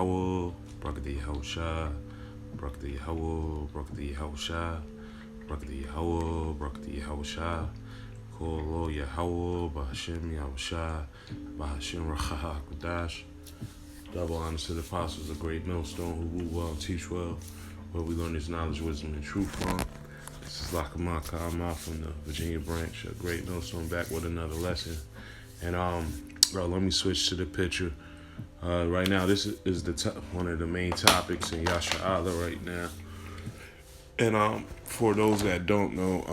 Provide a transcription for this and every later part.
Yahweh, Barakatah Yahusha, Barakatah Yahweh, Barakatah Yahusha, Barakatah Yahweh, Barakatah Yahusha, Kolo Yahweh, Bahashem Yahusha, Bahashem Racha HaKodash. Double honor to the apostles of Great Millstone who rule well and teach well, where we learn this knowledge, wisdom, and truth from. This is Lakamaka Kama from the Virginia branch of Great Millstone, back with another lesson. And let me switch to the picture. Right now, this is one of the main topics in Yasha Allah right now. And for those that don't know,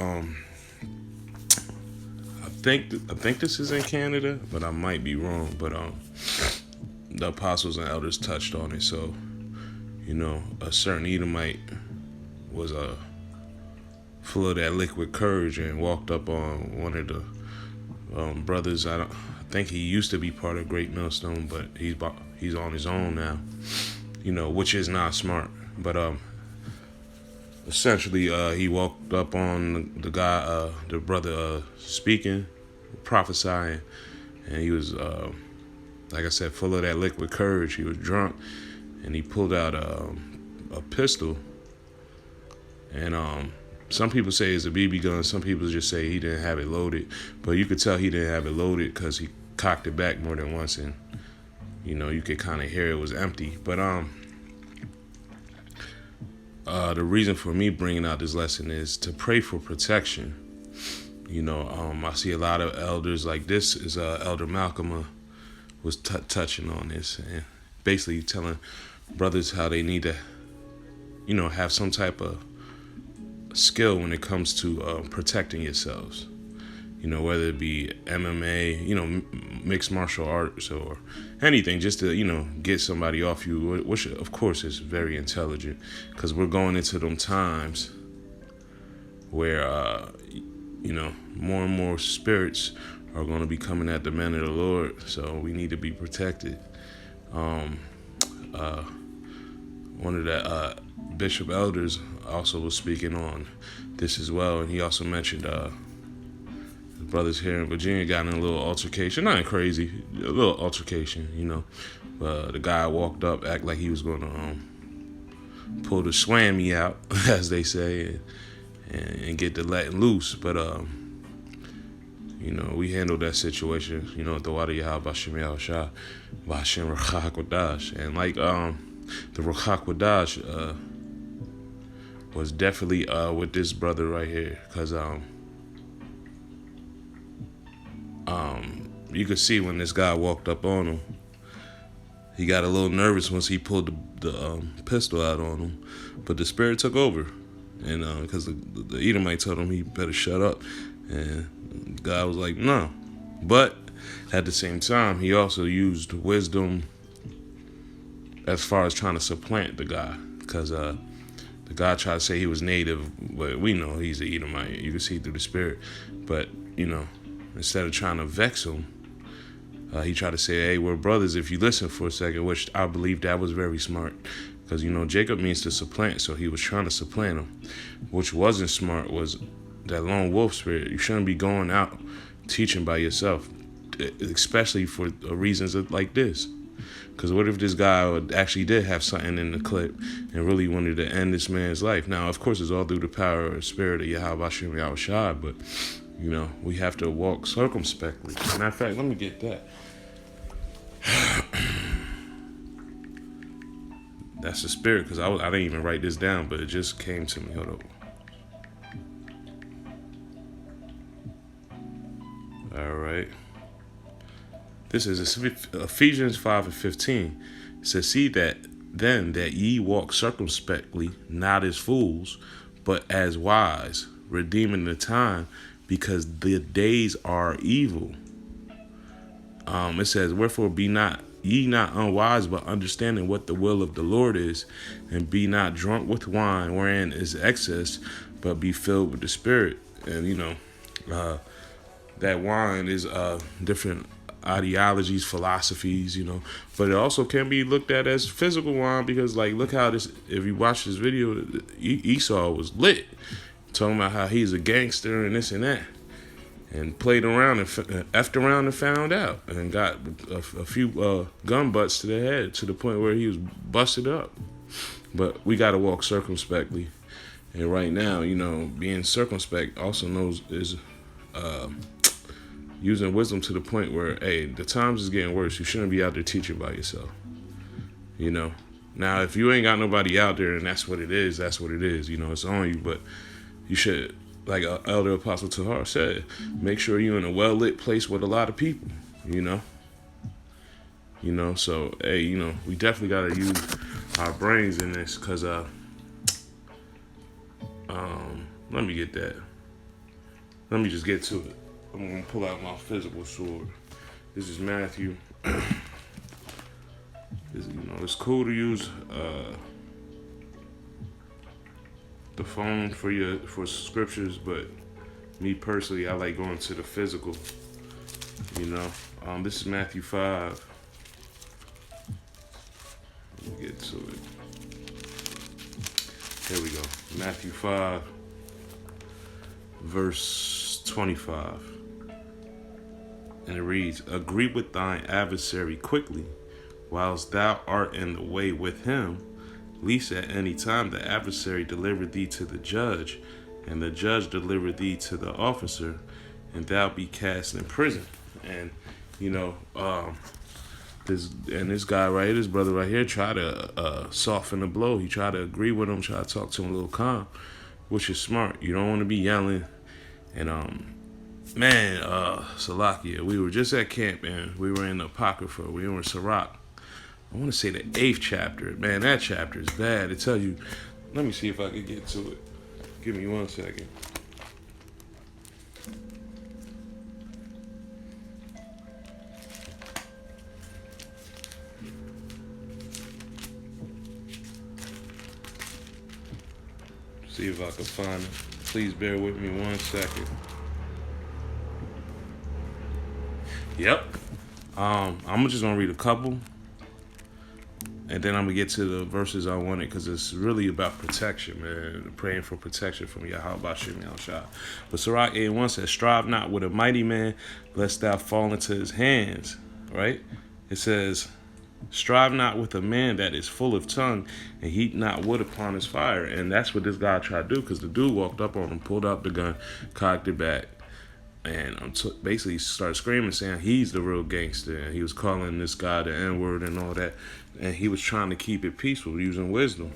I think this is in Canada, but I might be wrong. But the apostles and elders touched on it. So, a certain Edomite was full of that liquid courage and walked up on one of the brothers. I think he used to be part of Great Millstone, but he's on his own now. Which is not smart. But essentially, he walked up on the guy, the brother, speaking, prophesying, and he was, like I said, full of that liquid courage. He was drunk, and he pulled out a pistol, and some people say it's a BB gun. Some people just say he didn't have it loaded, but you could tell he didn't have it loaded because he cocked it back more than once, and you could kind of hear it was empty. But the reason for me bringing out this lesson is to pray for protection. I see a lot of elders, like this is Elder Malcolm was touching on this and basically telling brothers how they need to, have some type of skill when it comes to protecting yourselves. Whether it be MMA, mixed martial arts or anything, just to, get somebody off you, which of course is very intelligent, because we're going into them times where, more and more spirits are going to be coming at the men of the Lord. So we need to be protected. One of the Bishop Elders also was speaking on this as well, and he also mentioned brothers here in Virginia got in a little altercation. Nothing crazy, a little altercation, the guy walked up, act like he was going to pull the swammy out, as they say, and get the letting loose. But, we handled that situation, the water Yahweh Bashem Yahushua, Bashem Racha HaKodash. And like the Racha HaKodash was definitely with this brother right here, because you could see when this guy walked up on him, he got a little nervous once he pulled the pistol out on him, but the spirit took over, and because the Edomite told him he better shut up, and the guy was like, no. But at the same time, he also used wisdom as far as trying to supplant the guy, because the guy tried to say he was native, but we know he's an Edomite. You can see through the spirit, but instead of trying to vex him, he tried to say, hey, we're brothers if you listen for a second, which I believe that was very smart, because, Jacob means to supplant, so he was trying to supplant him. Which wasn't smart was that lone wolf spirit. You shouldn't be going out teaching by yourself, especially for reasons like this. Because what if this guy actually did have something in the clip and really wanted to end this man's life? Now, of course, it's all through the power of the spirit of Yahweh Bashem Yahushua, but we have to walk circumspectly. Matter of fact, let me get that. That's the spirit, because I didn't even write this down, but it just came to me. Hold up. All right. This is Ephesians 5:15. It says, see that then that ye walk circumspectly, not as fools, but as wise, redeeming the time, because the days are evil. It says, wherefore be not ye not unwise, but understanding what the will of the Lord is, and be not drunk with wine, wherein is excess, but be filled with the Spirit. And that wine is different ideologies, philosophies, but it also can be looked at as physical wine, because look how this, if you watch this video, Esau was lit, talking about how he's a gangster and this and that. and played around and effed around and found out and got a few gun butts to the head to the point where he was busted up. But we got to walk circumspectly. And right now, being circumspect also knows is using wisdom to the point where, hey, the times is getting worse. You shouldn't be out there teaching by yourself. Now, if you ain't got nobody out there and that's what it is, that's what it is. It's on you. But you should, like Elder Apostle Tahar said, make sure you're in a well-lit place with a lot of people, So, hey, we definitely got to use our brains in this because, let me get that. Let me just get to it. I'm going to pull out my physical sword. This is Matthew. It's cool to use the phone for scriptures, but me personally, I like going to the physical. This is Matthew 5. Let me get to it. Here we go. Matthew 5, verse 25. And it reads, "Agree with thine adversary quickly, whilst thou art in the way with him, lest at any time the adversary deliver thee to the judge, and the judge deliver thee to the officer, and thou be cast in prison." And this guy right here, this brother right here, try to soften the blow. He tried to agree with him, try to talk to him a little calm, which is smart. You don't want to be yelling. And Salakia, we were just at camp, man. We were in the Apocrypha. We were in Sirach. I want to say the 8th chapter. Man, that chapter is bad. It tells you. Let me see if I can get to it. Give me 1 second. See if I can find it. Please bear with me 1 second. Yep. I'm just gonna read a couple, and then I'm gonna get to the verses I wanted because it's really about protection, man. Praying for protection from Yahweh Bashim Yahushua. But Sirach 8:1 says, "Strive not with a mighty man, lest thou fall into his hands." Right? It says, "Strive not with a man that is full of tongue, and heat not wood upon his fire." And that's what this guy tried to do, because the dude walked up on him, pulled out the gun, cocked it back, and basically started screaming, saying he's the real gangster. And he was calling this guy the N-word and all that. And he was trying to keep it peaceful, using wisdom,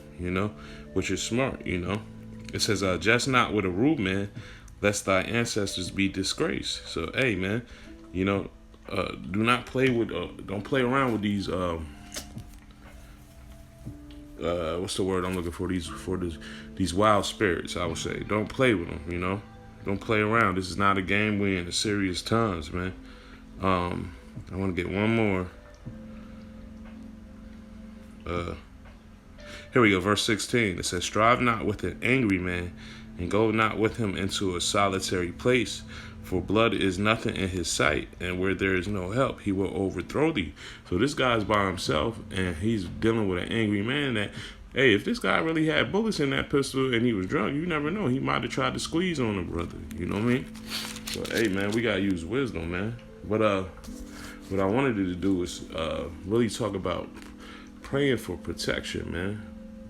which is smart, It says, "Just not with a rude man, lest thy ancestors be disgraced." So, hey, man, do not play with, don't play around with these, what's the word I'm looking for? These wild spirits, I would say. Don't play with them, Don't play around. This is not a game. We're in the serious times, man. I want to get one more. Here we go, verse 16. It says, "Strive not with an angry man, and go not with him into a solitary place. For blood is nothing in his sight, and where there is no help, he will overthrow thee." So this guy's by himself, and he's dealing with an angry man that, hey, if this guy really had bullets in that pistol and he was drunk, you never know. He might have tried to squeeze on the brother. You know what I mean? So, hey, man, we got to use wisdom, man. But what I wanted to do is really talk about praying for protection, man.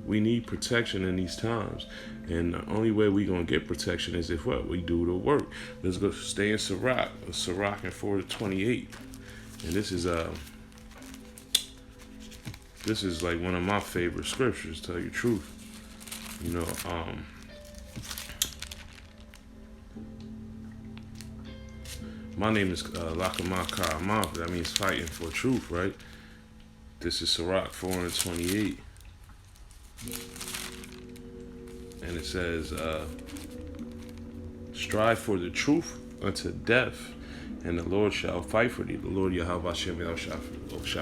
We need protection in these times. And the only way we going to get protection is if what? We do the work. Let's go stay in Sirach and 4:28. And this is like one of my favorite scriptures, to tell you the truth. My name is Lakama Ka'amah. That means fighting for truth, right? This is Sirach 4:28. And it says, "Strive for the truth unto death, and the Lord shall fight for thee." The Lord Yahweh shall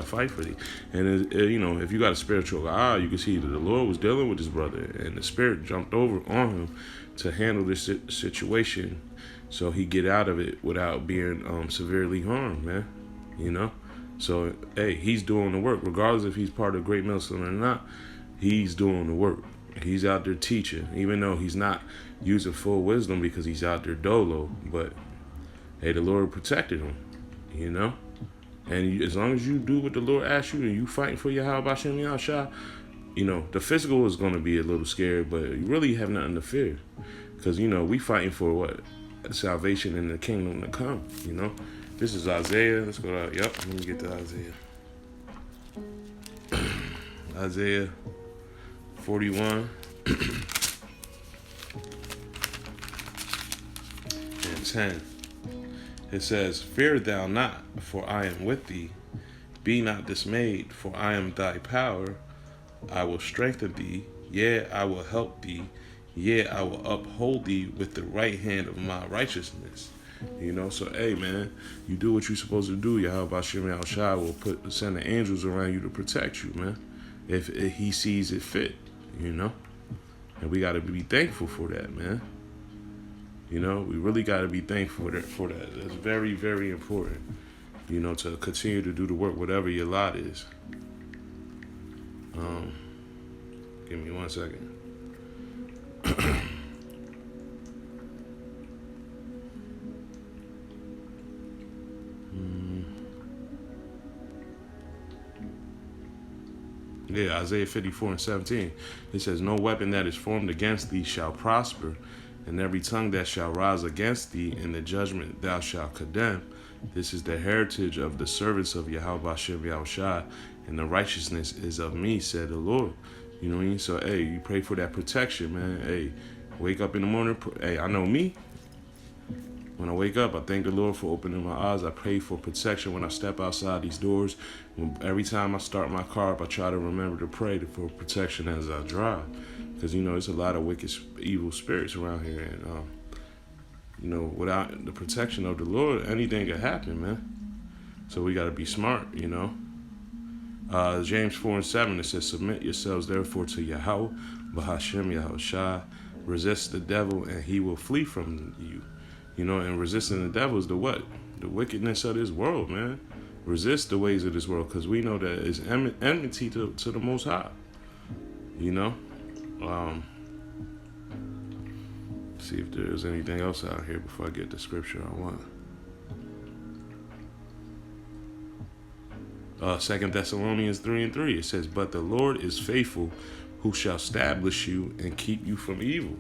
fight for thee. And if you got a spiritual eye, you can see that the Lord was dealing with his brother, and the Spirit jumped over on him to handle this situation, so he get out of it without being severely harmed, man. So hey, he's doing the work, regardless if he's part of Great Millstone or not. He's doing the work. He's out there teaching, even though he's not using full wisdom because he's out there dolo. But hey, the Lord protected him, you know. And as long as you do what the Lord asks you and you fighting for your Yahweh Bashem Yahshua, you know, the physical is going to be a little scary, but you really have nothing to fear. Because, you know, we fighting for what? Salvation in the kingdom to come, you know. This is Isaiah. Let's go to, let me get to Isaiah. Isaiah 41 and 10. It says, fear thou not, for I am with thee. Be not dismayed, for I am thy power. I will strengthen thee. Yea, I will help thee. Yea, I will uphold thee with the right hand of my righteousness. You know, so hey man, you do what you're supposed to do. Yahweh Bashem Yahushua will send the angels around you to protect you, man. If he sees it fit, you know. And we gotta be thankful for that, man. You know, we really gotta be thankful for that. It's very, very important, you know, to continue to do the work, whatever your lot is. Give me 1 second. Yeah, Isaiah 54 and 17. It says, no weapon that is formed against thee shall prosper, and every tongue that shall rise against thee in the judgment thou shalt condemn. This is the heritage of the servants of Yahweh Bashem Yahushua, and the righteousness is of me, said the Lord. You know what I mean? So, hey, you pray for that protection, man. Hey, wake up in the morning. Hey, I know me. When I wake up, I thank the Lord for opening my eyes. I pray for protection when I step outside these doors. Every time I start my car up, I try to remember to pray for protection as I drive. Because, you know, there's a lot of wicked, evil spirits around here. And, you know, without the protection of the Lord, anything could happen, man. So we got to be smart, you know. James 4 and 7, it says, submit yourselves therefore to Yahweh, Bahashem Yahushua. Resist the devil and he will flee from you. You know, and resisting the devil is the what? The wickedness of this world, man. Resist the ways of this world, because we know that it's enmity to the Most High. You know? See if there's anything else out here before I get the scripture I want. 2 Thessalonians 3 and 3, it says, but the Lord is faithful, who shall establish you and keep you from evil.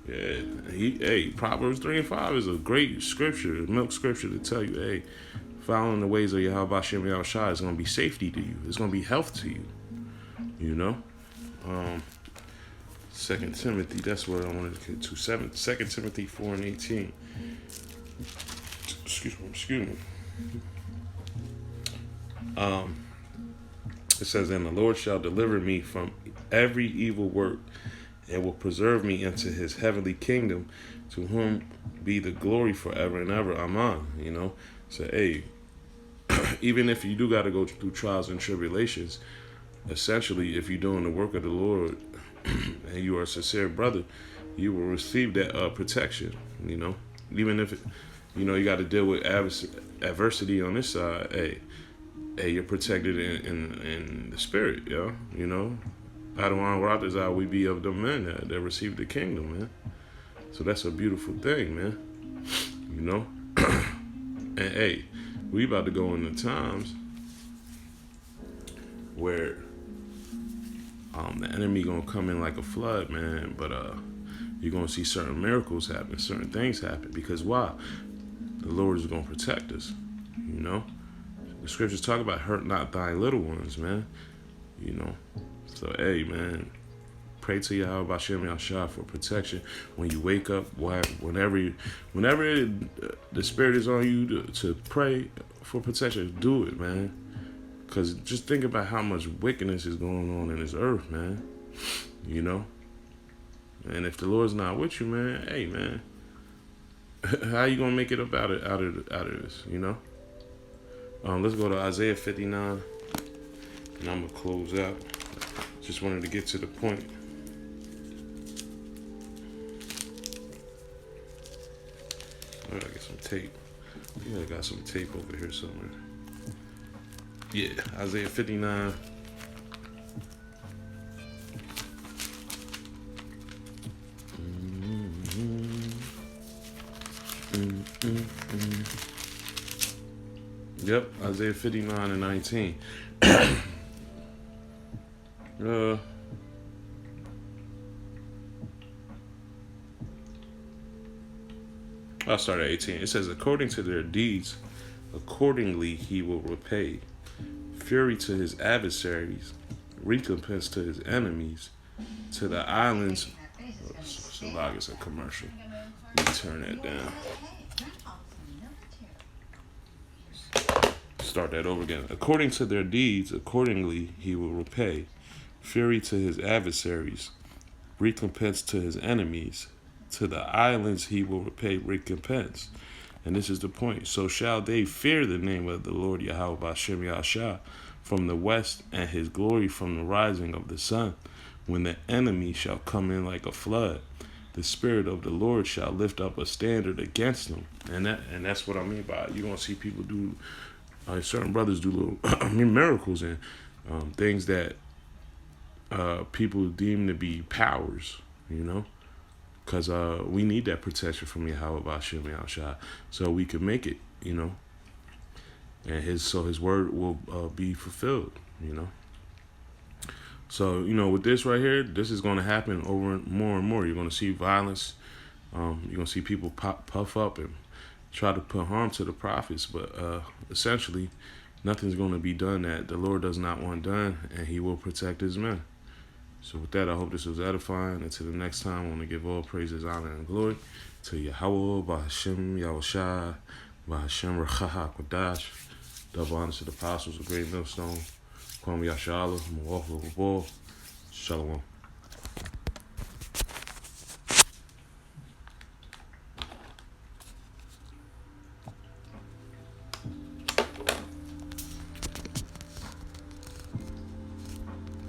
Yeah, Proverbs 3 and 5 is a great scripture, a milk scripture to tell you, hey, following the ways of Yahweh Bashem Yahushua is going to be safety to you. It's going to be health to you. You know? 2 Timothy, that's what I wanted to get to. 2 Timothy 4 and 18. Excuse me. It says, and the Lord shall deliver me from every evil work, and will preserve me into his heavenly kingdom, to whom be the glory forever and ever. Amen. You know? So, hey, even if you do got to go through trials and tribulations, essentially, if you're doing the work of the Lord and you are a sincere brother, you will receive that protection, you know? Even if, you know, you got to deal with adversity on this side, hey, you're protected in the spirit, yo, you know? Adawan Ratazah, we be of the men that receive the kingdom, man. So that's a beautiful thing, man. You know? And hey, we about to go into times where the enemy gonna come in like a flood, man. But you're gonna see certain miracles happen, certain things happen. Because why? The Lord is gonna protect us, you know? The scriptures talk about hurt not thy little ones, man. You know? So, hey, man, pray to Yahweh Bashem Yahushua for protection when you wake up, whenever the Spirit is on you to pray for protection, do it, man. Because just think about how much wickedness is going on in this earth, man. You know? And if the Lord's not with you, man, hey, man, how you going to make it up out of this, you know? Let's go to Isaiah 59, and I'm going to close out. Just wanted to get to the point. I gotta get some tape. I think I got some tape over here somewhere. Yeah, Isaiah 59. Yep, Isaiah 59 and 19. uh, I'll start at 18. It says, according to their deeds, accordingly he will repay. Fury to his adversaries, recompense to his enemies, to the islands. Salag is a commercial. Let me turn that down. Start that over again. According to their deeds, accordingly he will repay. Fury to his adversaries, recompense to his enemies. To the islands he will repay recompense. And this is the point. So shall they fear the name of the Lord Yahweh Bashem Yahshua from the west, and his glory from the rising of the sun. When the enemy shall come in like a flood, the Spirit of the Lord shall lift up a standard against them. And that's what I mean by it. You're going to see people do, certain brothers do little miracles and things that people deem to be powers, you know. Because we need that protection from Yahweh Bashem Yahshua so we can make it, you know. And his word will be fulfilled, you know. So, you know, with this right here, this is going to happen over more and more. You're going to see violence. You're going to see people puff up and try to put harm to the prophets. But essentially, nothing's going to be done that the Lord does not want done, and he will protect his men. So with that, I hope this was edifying. Until the next time, I want to give all praises, honor, and glory to Yahweh, Bahashem, Yahushua, Bahashem, Rachaha, Kodash. Double honor to the apostles of Great Millstone. Kwame Yashala, Shalom.